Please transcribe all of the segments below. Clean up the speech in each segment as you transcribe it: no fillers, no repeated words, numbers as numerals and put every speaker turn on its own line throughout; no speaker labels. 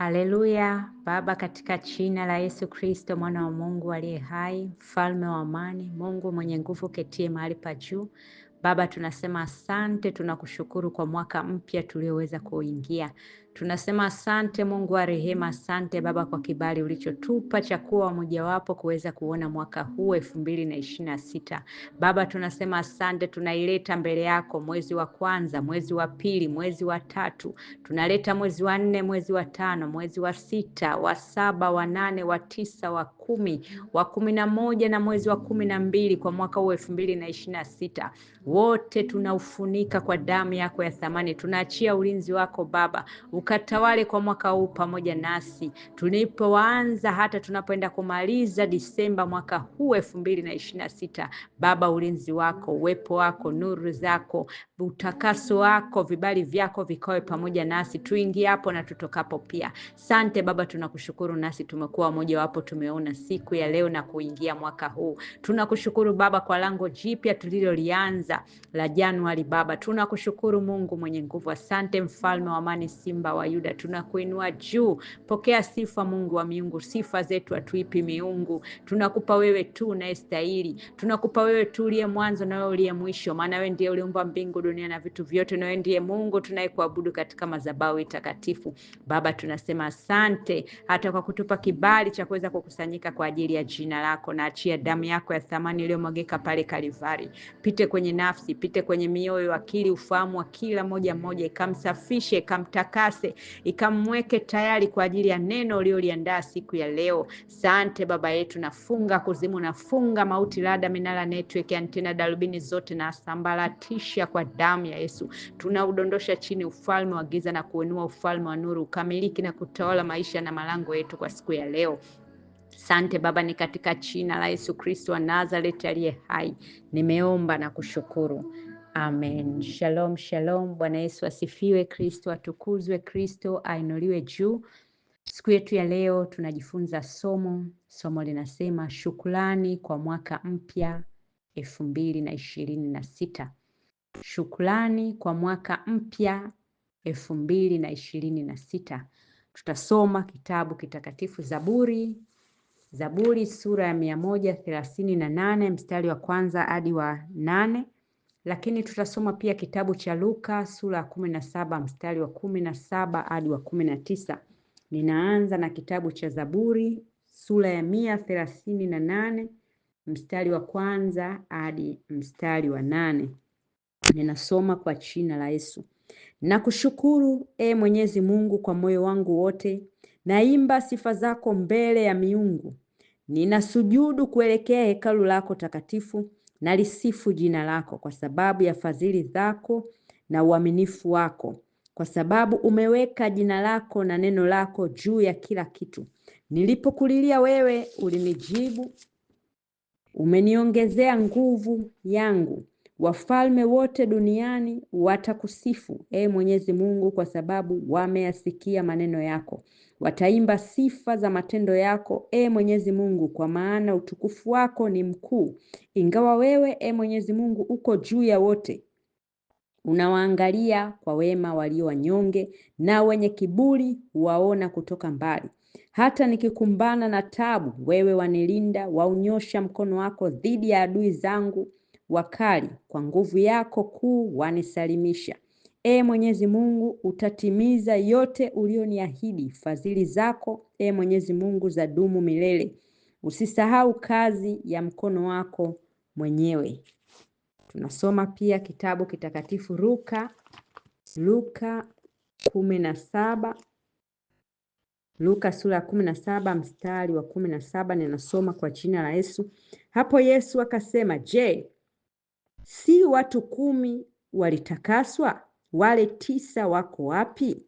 Haleluya. Baba, katika jina la Yesu Kristo mwana wa Mungu aliye hai, mfalme wa amani, Mungu mwenye nguvu ketie mahali pa juu, Baba tunasema asante, tunakushukuru kwa mwaka mpya tulioweza kuingia. Tunasema asante Mungu wa rehema, asante Baba kwa kibali ulichotupa cha kuwa mojawapo kuweza kuona mwaka huu 2026. Baba tunasema asante, tunaileta mbele yako mwezi wa kwanza, mwezi wa pili, mwezi wa tatu, tunaleta mwezi wa 4, mwezi wa 5, mwezi wa 6, wa 7, wa 8, wa 9, wa 10, wa 11 na mwezi wa 12 kwa mwaka huu 2026. Wote tunaufunika kwa damu yako ya thamani. Tunaachia ulinzi wako Baba, ukatawale kwa mwaka huu pamoja nasi, tulipoanza hata tunapoenda kumaliza Disemba mwaka huu 2026. Baba, ulinzi wako, uwepo wako, nuru zako, utakaso wako, vibali vyako vikawe pamoja nasi tuingiapo na tutokapo pia. Sante Baba, tunakushukuru nasi tumekuwa moja wapo, tumeona siku ya leo na kuingia mwaka huu. Tunakushukuru Baba kwa lango jipya tulilolianza la Januari. Baba tunakushukuru Mungu mwenye nguvu, asante mfalme wa amani, simba wa Yuda, tunakuinua juu. Pokea sifa Mungu wa miungu, sifa zetu hatuipi miungu, tunakupa wewe tu unayestahili, tunakupa wewe tu uliye mwanzo na wewe uliye mwisho, maana wewe ndiye uliumba mbingu, dunia na vitu vyote, na wewe ndiye Mungu tunayekuabudu katika madhabahu takatifu. Baba tunasema asante hata kwa kutupa kibali cha kuweza kukusanyika kwa ajili ya jina lako, na achia damu yako ya thamani iliyomwagika pale Kalvari pite kwenye nafsi, pite kwenye mioyo, akili, ufahamu wa kila moja mmoja, ikamsafishe, ikamtakase, ikamweke tayari kwa ajili ya neno ulioliandaa siku ya leo. Sante Baba yetu, nafunga kuzimu, nafunga mauti, rada, minara, network, antena, darubini zote na sambaratisha kwa damu ya Yesu. Tunaudondosha chini ufalme wa giza na kuinua ufalme wa nuru, ukamiliki na kutawala maisha na malango yetu kwa siku ya leo. Sante Baba, ni katika jina la Yesu Kristo wa Nazareti aliye hai nimeomba na kushukuru, amen. Shalom, shalom. Bwana Yesu asifiwe, Kristo atukuzwe, Kristo ainuliwe juu. Siku yetu ya leo tunajifunza somo linasema shukrani kwa mwaka mpya 2026. Shukrani kwa mwaka mpya 2026. Tutasoma kitabu kitakatifu Zaburi sura ya 138 mstari wa kwanza hadi wa 8, lakini tutasoma pia kitabu cha Luka sura ya 17 mstari wa 17 hadi wa 19. Ninaanza na kitabu cha Zaburi sura ya 138 mstari wa kwanza hadi mstari wa 8. Ninasoma kwa jina la Yesu. Nakushukuru Mwenyezi Mungu kwa moyo wangu wote, naimba sifa zako mbele ya miungu. Ninasujudu kuelekea hekalu lako takatifu, nalisifu jina lako kwa sababu ya fadhili zako na uaminifu wako, kwa sababu umeweka jina lako na neno lako juu ya kila kitu. Nilipokulilia wewe ulinijibu, umeniongezea nguvu yangu. Wafalme wote duniani watakusifu Mwenyezi Mungu, kwa sababu wameyasikia maneno yako. Wataimba sifa za matendo yako Mwenyezi Mungu, kwa maana utukufu wako ni mkuu. Ingawa wewe Mwenyezi Mungu uko juu ya wote, unawaangalia kwa wema walio wanyonge, na wenye kiburi waona kutoka mbali. Hata nikikumbana na tabu, wewe wanilinda, waunyosha mkono wako dhidi ya adui zangu wakali, kwa nguvu yako kuu wanisalimisha. Mwenyezi Mungu, utatimiza yote ulioniahidi. Fadhili zako Mwenyezi Mungu zadumu milele. Usisahau kazi ya mkono wako mwenyewe. Tunasoma pia kitabu kitakatifu Luka 17. Luka sura ya 17 mstari wa 17, ninasoma kwa jina la Yesu. Hapo Yesu akasema, je, si watu 10 walitakaswa? Wale 9 wako wapi?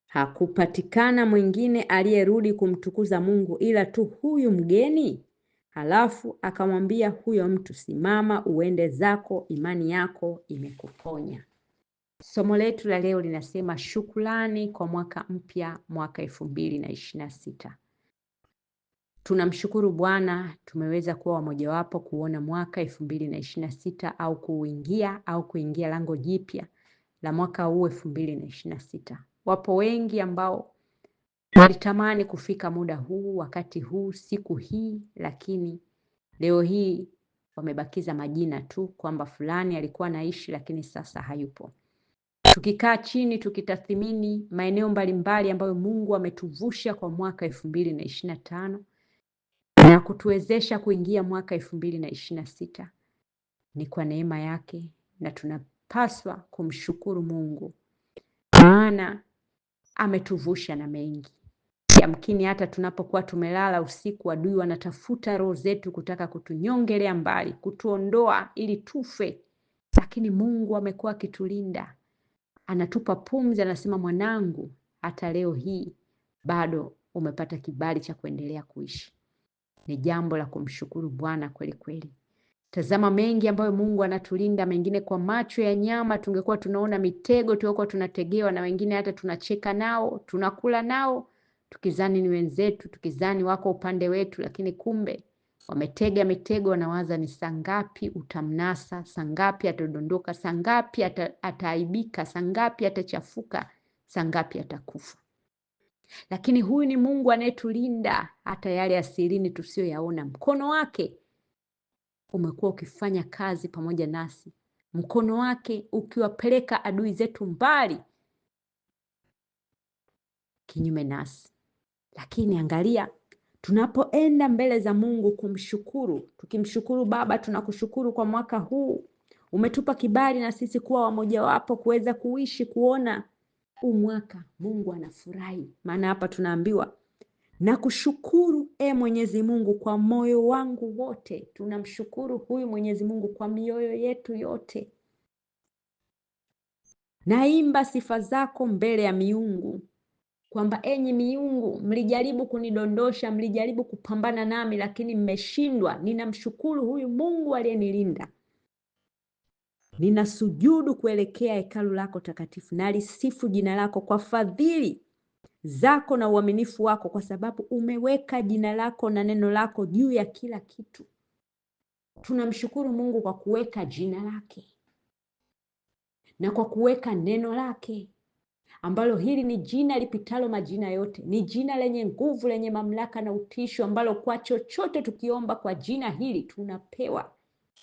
Hakupatikana mwingine aliyerudi kumtukuza Mungu ila tu huyu mgeni. Halafu akamwambia huyo mtu, simama uende zako, imani yako imekuponya. Somo letu la leo linasema shukrani kwa mwaka mpya, mwaka 2026. Tunamshukuru Bwana tumeweza kuwa mojawapo kuona mwaka 2026 au kuingia lango jipya la mwaka huu 2026. Wapo wengi ambao walitamani kufika muda huu, wakati huu, siku hii, lakini leo hii wamebakiza majina tu kwamba fulani alikuwa anaishi lakini sasa hayupo. Tukikaa chini tukitathmini maeneo mbalimbali ambayo Mungu ametuvusha kwa mwaka 2025 na kutuwezesha kuingia mwaka 2026, ni kwa neema yake, na tunapaswa kumshukuru Mungu, maana ametuvusha na mengi. Yamkini hata tunapokuwa tumelala usiku, adui wanatafuta roho zetu kutaka kutunyongelea mbali, kutuondoa ili tufe, lakini Mungu amekuwa akitulinda, anatupa pumzi, anasema mwanangu, hata leo hii bado umepata kibali cha kuendelea kuishi. Ni jambo la kumshukuru Bwana kweli kweli. Tazama mengi ambayo Mungu anatulinda, mengine kwa macho ya nyama tungekuwa tunaona mitego tulikuwa tunategewa, na wengine hata tunacheka nao, tunakula nao, tukizani ni wenzetu, tukizani wako upande wetu, lakini kumbe wametega mitego. Wanawaza ni saa ngapi utamnasa, saa ngapi atadondoka, saa ngapi ataaibika, saa ngapi atachafuka, saa ngapi atakufa. Lakini huyu ni Mungu anayetulinda hata yale asirini tusiyoyaona. Mkono wake umekuwa ukifanya kazi pamoja nasi, mkono wake ukiwapeleka adui zetu mbali kinyume nasi. Lakini angalia, tunapoenda mbele za Mungu kumshukuru, tukimshukuru Baba, tunakushukuru kwa mwaka huu, umetupa kibali na sisi kuwa wamojawapo kuweza kuishi kuona huu mwaka. Mungu anafurahi, maana hapa tunaambiwa na kushukuru Mwenyezi Mungu kwa moyo wangu wote. Tunamshukuru huyu Mwenyezi Mungu kwa mioyo yetu yote. Naimba sifa zako mbele ya miungu, kwamba enyi miungu, mlijaribu kunidondosha, mlijaribu kupambana nami, lakini mmeshindwa. Ninamshukuru huyu Mungu aliyenilinda. Ninasujudu kuelekea hekalu lako takatifu, na alisifu jina lako kwa fadhili zako na uaminifu wako, kwa sababu umeweka jina lako na neno lako juu ya kila kitu. Tunamshukuru Mungu kwa kuweka jina lake na kwa kuweka neno lake, ambalo hili ni jina lipitalo majina yote. Ni jina lenye nguvu, lenye mamlaka na utisho, ambalo kwa chochote tukiomba kwa jina hili tunapewa.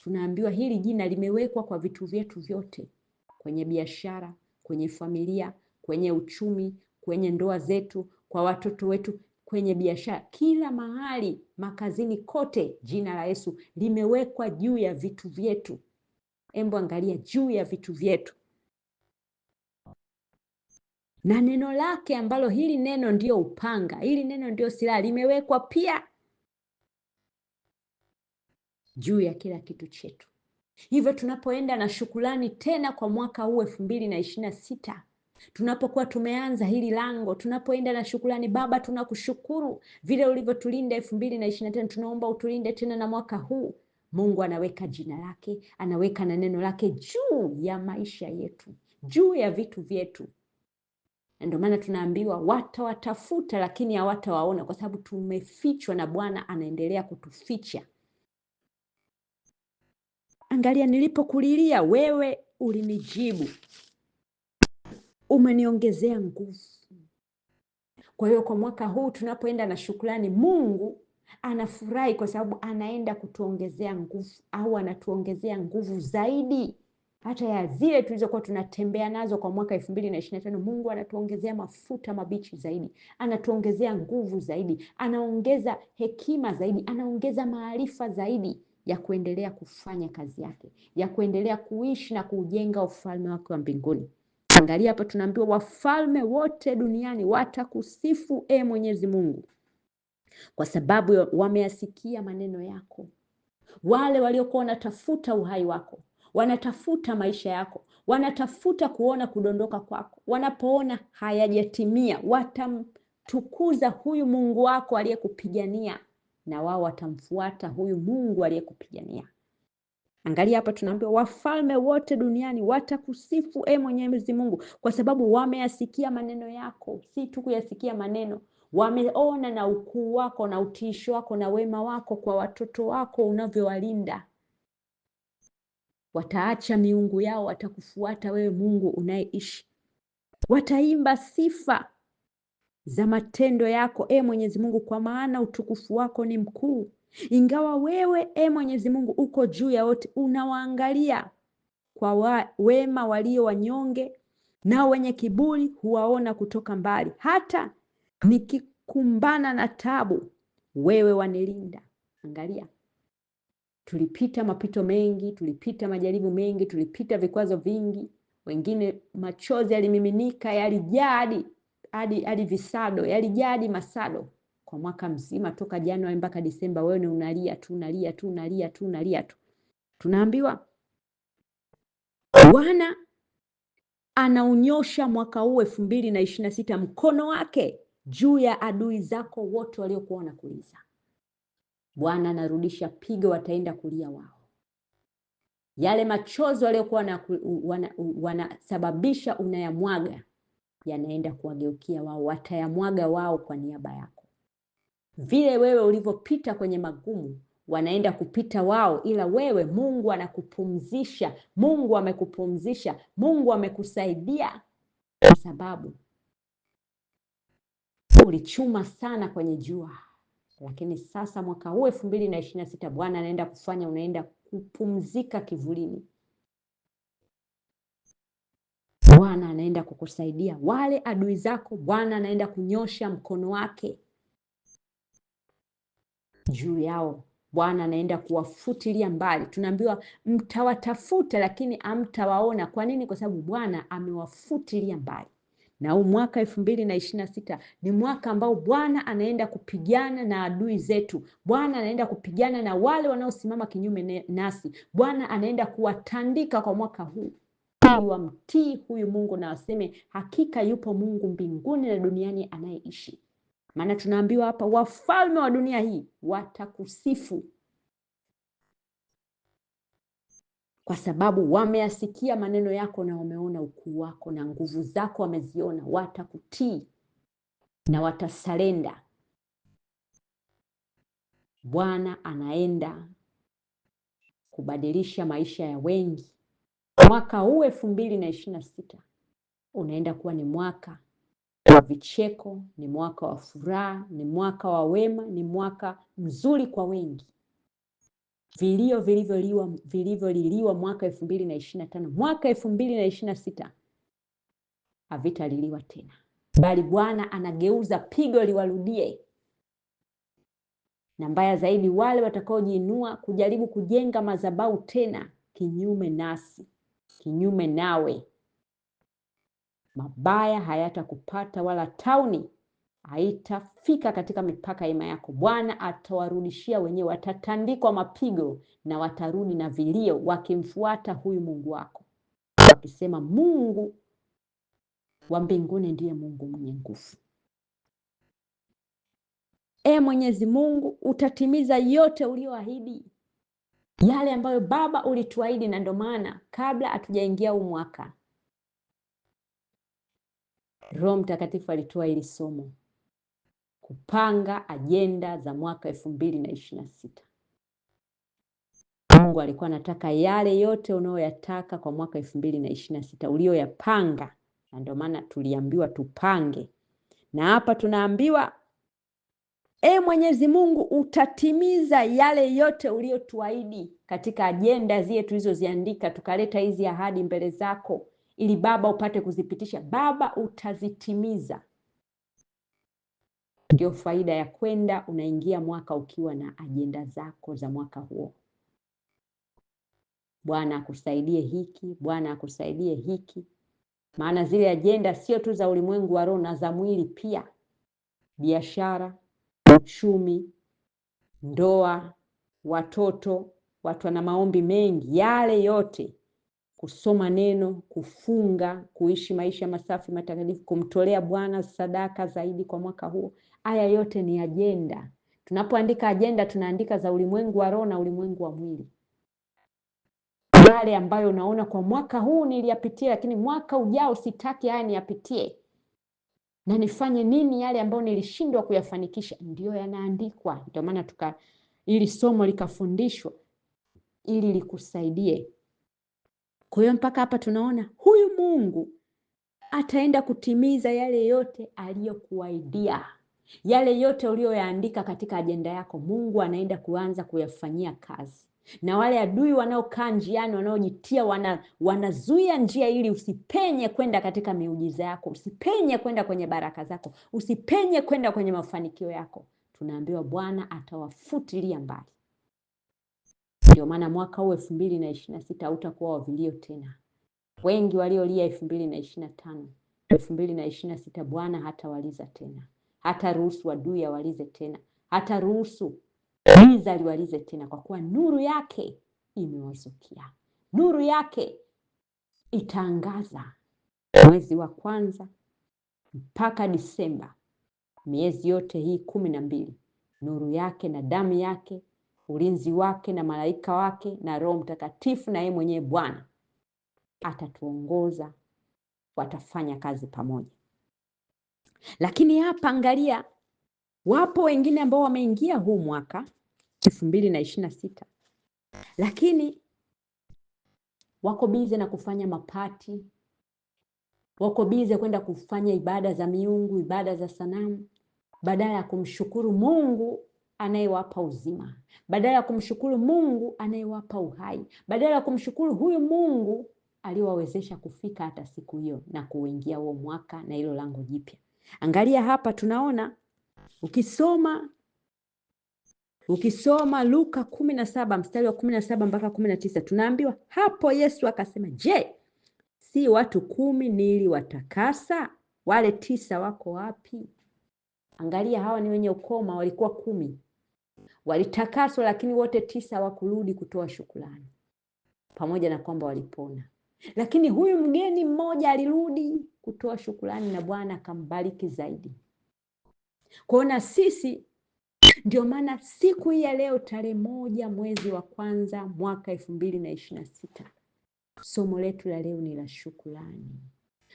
Tunaambiwa hili jina limewekwa kwa vitu vyetu vyote, kwenye biashara, kwenye familia, kwenye uchumi, kwenye ndoa zetu, kwa watoto wetu, kwenye biashara, kila mahali, makazini, kote, jina la Yesu limewekwa juu ya vitu vyetu. Embo angalia, juu ya vitu vyetu. Na neno lake, ambalo hili neno ndio upanga, hili neno ndio silaha, limewekwa pia juu ya kila kitu chetu. Hivyo tunapoenda na shukrani tena kwa mwaka huu 2026, tunapokuwa tumeanza hili lango, tunapoenda na shukrani, Baba tunakushukuru vile ulivyotulinda 2025, tunaomba utulinde tena na mwaka huu. Mungu anaweka jina lake, anaweka na neno lake juu ya maisha yetu, juu ya vitu vyetu. Ndio maana tunaambiwa watawatafuta lakini hawatawaona, kwa sababu tumefichwa na Bwana anaendelea kutuficha. Angalia, nilipokulilia wewe ulinijibu, umeniongezea nguvu. Kwa hiyo kwa mwaka huu tunapoenda na shukrani, Mungu anafurahi kwa sababu anaenda kutuongezea nguvu, au anatuongezea nguvu zaidi hata ya zile tulizokuwa tunatembea nazo kwa mwaka 2025. Mungu anatuongezea mafuta mabichi zaidi, anatuongezea nguvu zaidi, anaongeza hekima zaidi, anaongeza maarifa zaidi ya kuendelea kufanya kazi yake, ya kuendelea kuishi na kujenga ufalme wake wa mbinguni. Angalia hapa tunaambiwa wafalme wote duniani watakusifu Mwenyezi Mungu, kwa sababu wameyasikia maneno yako. Wale waliokuwa wanatafuta uhai wako, wanatafuta maisha yako, wanatafuta kuona kudondoka kwako, wanapoona hayajatimia, watamtukuza huyu Mungu wako aliyekupigania, na wao watamfuata huyu Mungu aliyekupigania. Angalia hapa tunaambiwa wafalme wote duniani watakusifu Mwenyezi Mungu, kwa sababu wameyasikia maneno yako. Si tu kuyasikia maneno, wameona na ukuu wako na utiisho wako na wema wako kwa watoto wako unavyowalinda. Wataacha miungu yao, watakufuata wewe Mungu unayeishi. Wataimba sifa za matendo yako, Mwenyezi Mungu, kwa maana utukufu wako ni mkuu. Ingawa wewe Mwenyezi Mungu uko juu ya wote, unawaangalia kwa wema walio wanyonge, nao wenye kiburi huwaona kutoka mbali. Hata nikikumbana na tabu, wewe wanilinda. Angalia, tulipita mapito mengi, tulipita majaribu mengi, tulipita vikwazo vingi, wengine machozi yalimiminika, yalijaa hadi visado, yalijaa hadi masado. Kwa mwaka mzima toka Januari mpaka Disemba, wewe ni unalia tu, unalia tu, unalia tu, unalia tu. Tunaambiwa Bwana anaunyosha mwaka huu 2026 mkono wake juu ya adui zako wote waliokuwa wanakuliza. Bwana anarudisha pigo, wataenda kulia wao. Yale machozi waliokuwa wanasababisha unayamwaga, yanaenda kuwageukia wao, watayamwaga wao kwa niaba yako. Vile wewe ulivyopita kwenye magumu, wanaenda kupita wao, ila wewe Mungu anakupumzisha. Mungu amekupumzisha, Mungu amekusaidia, kwa sababu ulichuma sana kwenye jua. Lakini sasa mwaka huu 2026 Bwana anaenda kufanya, unaenda kupumzika kivulini. Bwana anaenda kukusaidia. Wale adui zako, Bwana anaenda kunyosha mkono wake juu yao. Bwana anaenda kuwafutilia mbali. Tunaambiwa mtawatafuta lakini hamtawaona. Kwa nini? Kwa sababu Bwana amewafutilia mbali. Na huu mwaka 2026 ni mwaka ambao Bwana anaenda kupigana na adui zetu. Bwana anaenda kupigana na wale wanaosimama kinyume nasi. Bwana anaenda kuwatandika kwa mwaka huu, ili wamtii huyu Mungu na waseme hakika yupo Mungu mbinguni na duniani anayeishi. Maana tunaambiwa hapa, wafalme wa dunia hii watakusifu, kwa sababu wameasikia maneno yako na wameona ukuu wako na nguvu zako wameziona. Watakutii na watasalenda. Bwana anaenda kubadilisha maisha ya wengi. Mwaka huu 2026 unaenda kuwa ni mwaka wa vicheko, ni mwaka wa furaha, ni mwaka wa wema, ni mwaka mzuri kwa wengi. Vilio vilivyoliliwa mwaka 2025, mwaka 2026 havitaliliwa tena, bali Bwana anageuza pigo liwarudie. Na mbaya zaidi, wale watakaojiinua kujaribu kujenga madhabahu tena kinyume nasi, kinyume nawe, mabaya hayatakupata wala tauni haitafika katika mipaka ima yako. Bwana atawarudishia wenyewe, watatandikwa mapigo na watarudi na vilio, wakimfuata huyu Mungu wako, wakisema Mungu wa mbinguni ndiye Mungu mwenye nguvu. Mwenyezi Mungu, utatimiza yote ulioahidi, yale ambayo Baba ulituahidi. Na ndio maana kabla hatujaingia huu mwaka, Roho Mtakatifu alitoa hili somo, kupanga ajenda za mwaka 2026. Mungu alikuwa anataka yale yote unayoyataka kwa mwaka 2026 ulioyapanga, na ndio maana tuliambiwa tupange. Na hapa tunaambiwa Mwenyezi Mungu, utatimiza yale yote uliotuahidi katika ajenda zile tulizoziandika, tukaleta hizi ahadi mbele zako ili Baba upate kuzipitisha. Baba, utazitimiza. Ndio faida ya kwenda unaingia mwaka ukiwa na ajenda zako za mwaka huo. Bwana akusaidie hiki, Bwana akusaidie hiki. Maana zile ajenda sio tu za ulimwengu wa roho na za mwili pia. Biashara, uchumi, ndoa, watoto, watu wana maombi mengi, yale yote, kusoma neno, kufunga, kuishi maisha masafi matakatifu, kumtolea Bwana sadaka zaidi kwa mwaka huo. Haya yote ni ajenda. Tunapoandika ajenda, tunaandika za ulimwengu wa roho na ulimwengu wa mwili. Yale ambayo unaona kwa mwaka huu niliyapitia, lakini mwaka ujao sitaki haya niyapitie, na nifanye nini yale ambayo nilishindwa kuyafanikisha, ndio yanaandikwa. Ndio maana ili somo likafundishwa ili likusaidie Kwa hiyo mpaka hapa tunaona huyu Mungu ataenda kutimiza yale yote aliyokuahidia. Yale yote uliyoyaandika katika ajenda yako, Mungu anaenda kuanza kuyafanyia kazi. Na wale adui wanaokaa njiani, wanaojitia wanazuia njia ili usipenye kwenda katika miujiza yako, usipenye kwenda kwenye baraka zako, usipenye kwenda kwenye mafanikio yako, tunaambiwa Bwana atawafutilia mbali. Ndio maana mwaka huu 2026 hautakuwa wa vilio tena. Wengi waliolia 2025, 2026 Bwana hatawaliza tena. Hata ruhusu adui awalize tena. Hata ruhusu giza liwalize tena, kwa kuwa nuru yake imewazukia. Nuru yake itaangaza mwezi wa kwanza mpaka Disemba, miezi yote hii 12. Nuru yake na damu yake, ulinzi wake na malaika wake na Roho Mtakatifu na yeye mwenyewe Bwana atatuongoza, watafanya kazi pamoja. Lakini hapa angalia, wapo wengine ambao wameingia huu mwaka 2026, lakini wako bize na kufanya mapati, wako bize kwenda kufanya ibada za miungu, ibada za sanamu, badala ya kumshukuru Mungu anayewapa uzima, badala ya kumshukuru Mungu anayewapa uhai, badala ya kumshukuru huyu Mungu aliowawezesha kufika hata siku hiyo na kuingia huo mwaka na hilo lango jipya. Angalia hapa tunaona, ukisoma Luka 17 mstari wa 17 mpaka 19, tunaambiwa hapo Yesu akasema, je, si watu 10 niliwatakasa? Wale 9 wako wapi? Angalia, hawa ni wenye ukoma, walikuwa 10 walitakaswa, lakini wote 9 hawakurudi kutoa shukrani, pamoja na kwamba walipona. Lakini huyu mgeni mmoja alirudi kutoa shukrani na Bwana akambariki zaidi. Kuona sisi, ndio maana siku hii ya leo tarehe 1 mwezi wa kwanza mwaka 2026, somo letu la leo ni la shukrani,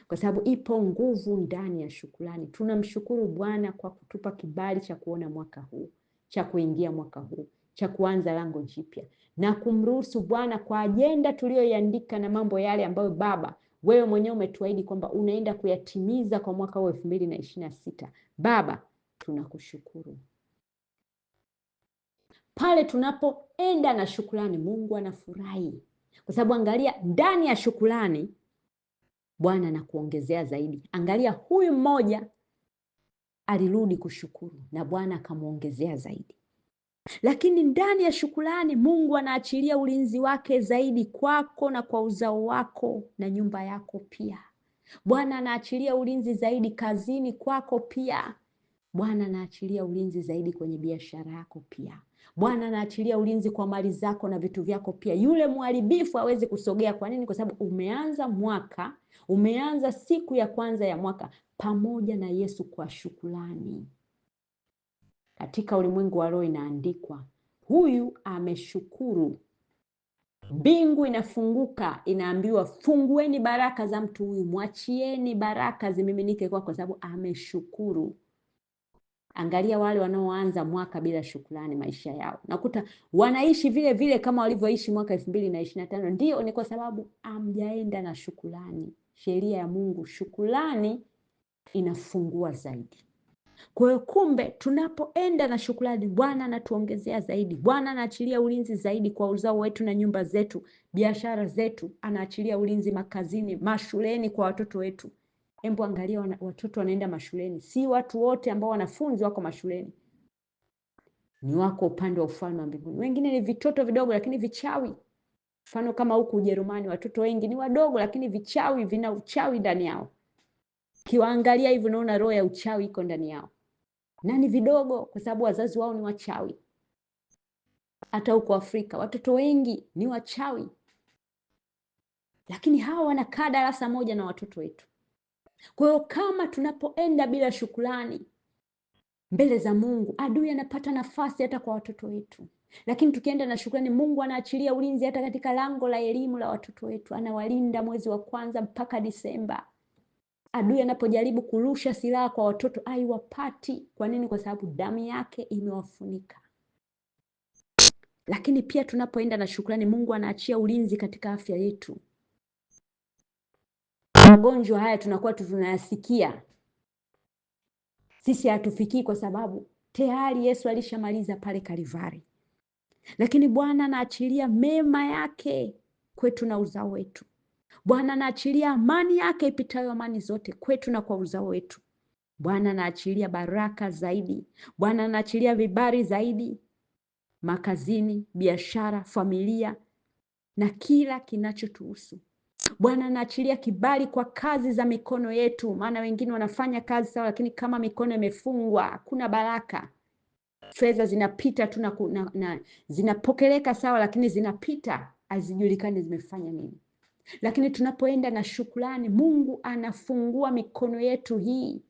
kwa sababu ipo nguvu ndani ya shukrani. Tunamshukuru Bwana kwa kutupa kibali cha kuona mwaka huu, cha kuingia mwaka huu, cha kuanza lango jipya, na kumruhusu Bwana kwa ajenda tuliyoiandika na mambo yale ambayo Baba wewe mwenyewe umetuahidi kwamba unaenda kuyatimiza kwa mwaka huu 2026. Baba, tunakushukuru. Pale tunapoenda na shukrani, Mungu anafurahi, kwa sababu angalia, ndani ya shukrani Bwana anakuongezea zaidi. Angalia, huyu mmoja alirudi kushukuru na Bwana akamuongezea zaidi. Lakini ndani ya shukrani Mungu anaachilia ulinzi wake zaidi kwako na kwa uzao wako na nyumba yako pia. Bwana anaachilia ulinzi zaidi kazini kwako pia. Bwana anaachilia ulinzi zaidi kwenye biashara yako pia. Bwana anaachilia ulinzi kwa mali zako na vitu vyako pia. Yule mharibifu hawezi kusogea. Kwa nini? Kwa sababu umeanza mwaka, umeanza siku ya kwanza ya mwaka pamoja na Yesu kwa shukrani. Katika ulimwengu wa roho inaandikwa, huyu ameshukuru. Mbingu inafunguka, inaambiwa fungueni baraka za mtu huyu, mwachieni baraka zimiminike kwa sababu ameshukuru. Angalia wale wanaoanza mwaka bila shukrani, maisha yao nakuta wanaishi vile vile kama walivyoishi mwaka 2025. Ndio, ni kwa sababu amjaenda na shukrani. Sheria ya Mungu, shukrani inafungua zaidi. Kwa hiyo kumbe, tunapoenda na shukrani, Bwana anatuongezea zaidi. Bwana anaachilia ulinzi zaidi kwa uzao wetu na nyumba zetu, biashara zetu. Anaachilia ulinzi makazini, mashuleni kwa watoto wetu. Hebu angalia, watoto wanaenda mashuleni. Si watu wote ambao wanafunzi wako mashuleni ni wako upande wa ufalme wa mbinguni. Wengine ni vitoto vidogo lakini vichawi. Mfano kama huku Ujerumani, watoto wengi ni wadogo lakini vichawi, vina uchawi ndani yao. Kiwaangalia hivi unaona roho ya uchawi iko ndani yao. Na ni vidogo kwa sababu wazazi wao ni wachawi. Hata huko Afrika watoto wengi ni wachawi, lakini hawa wanakaa darasa moja na watoto wetu. Kwa hiyo kama tunapoenda bila shukrani mbele za Mungu, adui anapata nafasi hata kwa watoto wetu. Lakini tukienda na shukrani, Mungu anaachilia ulinzi hata katika lango la elimu la watoto wetu. Anawalinda mwezi wa kwanza mpaka Disemba. Adui anapojaribu kurusha silaha kwa watoto haiwapati. Kwa nini? Kwa sababu damu yake imewafunika. Lakini pia tunapoenda na shukrani, Mungu anaachia ulinzi katika afya yetu. Magonjwa haya tunakuwa tunayasikia, sisi hatufikii, kwa sababu tayari Yesu alishamaliza pale Kalvari. Lakini Bwana anaachilia mema yake kwetu na uzao wetu. Bwana anaachilia amani yake ipitayo amani zote kwetu na kwa uzao wetu. Bwana anaachilia baraka zaidi. Bwana anaachilia vibali zaidi makazini, biashara, familia na kila kinachotuhusu. Bwana anaachilia kibali kwa kazi za mikono yetu, maana wengine wanafanya kazi sawa, lakini kama mikono imefungwa hakuna baraka. Fedha zinapita tu na zinapokeleka sawa, lakini zinapita, hazijulikani zimefanya nini. Lakini tunapoenda na shukrani, Mungu anafungua mikono yetu hii.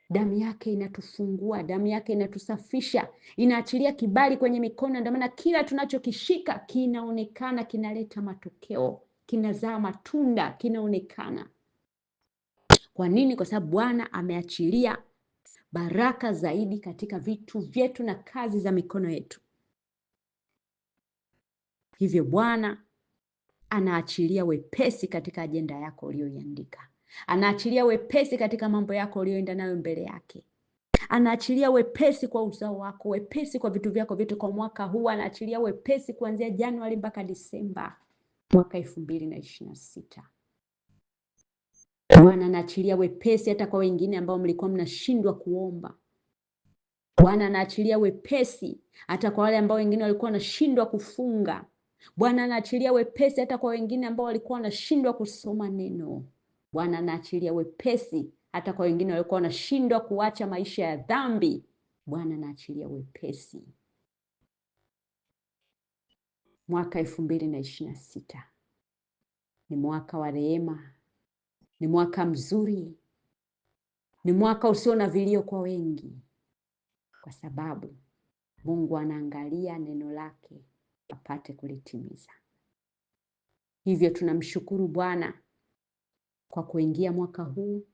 Damu yake inatufungua, damu yake inatusafisha, inaachilia kibali kwenye mikono. Ndio maana kila tunachokishika kinaonekana, kinaleta matokeo, kinazaa matunda, kinaonekana. Kwa nini? Kwa sababu Bwana ameachilia baraka zaidi katika vitu vyetu na kazi za mikono yetu. Hivyo Bwana anaachilia wepesi katika ajenda yako uliyoiandika. Anaachilia wepesi katika mambo yako uliyoenda nayo mbele yake. Anaachilia wepesi kwa uzao wako, wepesi kwa vitu vyako vyote kwa mwaka huu. Anaachilia wepesi kuanzia Januari mpaka Disemba mwaka 2026. Bwana anaachilia wepesi hata kwa wengine ambao mlikuwa mnashindwa kuomba. Bwana anaachilia wepesi hata kwa wale ambao wengine walikuwa wanashindwa kufunga. Bwana anaachilia wepesi hata kwa wengine ambao walikuwa wanashindwa kusoma neno. Bwana anaachilia wepesi hata kwa wengine walikuwa wanashindwa kuacha maisha ya dhambi. Bwana anaachilia wepesi. Mwaka 2026 ni mwaka wa rehema, ni mwaka mzuri, ni mwaka usio na vilio kwa wengi, kwa sababu Mungu anaangalia neno lake apate kulitimiza. Hivyo tunamshukuru Bwana kwa kuingia mwaka huu,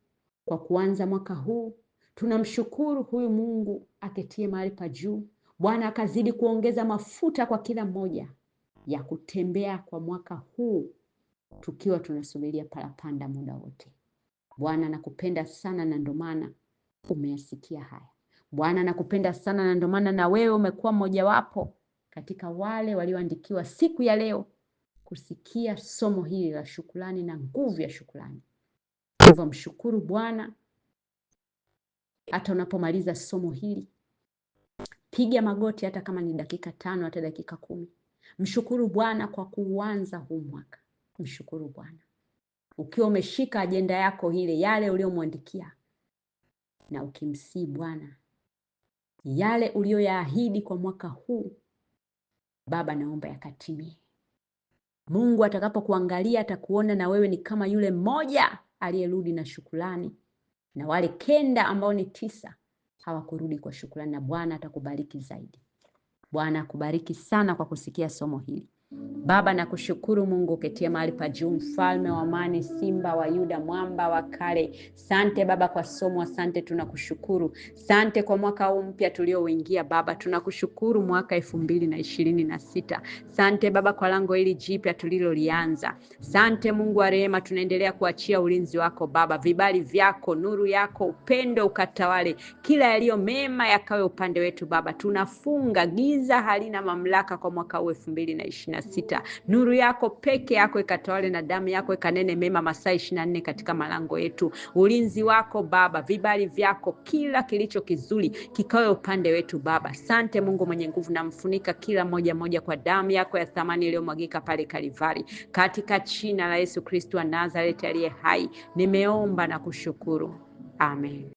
kwa kuanza mwaka huu. Tunamshukuru huyu Mungu aketie mahali pa juu. Bwana akazidi kuongeza mafuta kwa kila mmoja ya kutembea kwa mwaka huu, tukiwa tunasubiria parapanda muda wote. Bwana nakupenda sana, na ndio maana umeyasikia haya. Bwana nakupenda sana, na ndio maana na wewe umekuwa mmojawapo katika wale walioandikiwa siku ya leo kusikia somo hili la shukrani na nguvu ya shukrani. Hivyo mshukuru Bwana. Hata unapomaliza somo hili, piga magoti, hata kama ni dakika 5, hata dakika 10. Mshukuru Bwana kwa kuanza huu mwaka. Mshukuru Bwana ukiwa umeshika ajenda yako ile, yale uliyomwandikia, na ukimsii Bwana yale uliyoyaahidi kwa mwaka huu. Baba, naomba yakatimie. Mungu atakapokuangalia atakuona na wewe ni kama yule mmoja aliyerudi na shukrani, na wale 9 ambao ni 9 hawakurudi kwa shukrani, na Bwana atakubariki zaidi. Bwana akubariki sana kwa kusikia somo hili. Baba, nakushukuru Mungu uketie mahali pa juu, mfalme wa amani, simba wa Yuda, mwamba wa kale. Sante Baba kwa somo, asante, tunakushukuru. Sante kwa mwaka huu mpya tuliouingia Baba, tunakushukuru mwaka 2026. Sante Baba kwa lango hili jipya tulilolianza. Sante Mungu wa rehema, tunaendelea kuachia ulinzi wako Baba, vibali vyako, nuru yako, upendo ukatawale, kila yaliyo mema yakawe upande wetu Baba. Tunafunga giza halina mamlaka kwa mwaka huu 2026. Nuru yako peke yako ikatawale, na damu yako ikanene mema masaa 24 katika malango yetu. Ulinzi wako Baba, vibali vyako, kila kilicho kizuri kikawe upande wetu Baba. Sante Mungu mwenye nguvu, na mfunika kila moja kwa damu yako ya thamani iliyomwagika pale Kalvari, katika jina la Yesu Kristo wa Nazareti aliye hai. Nimeomba na kushukuru. Amen.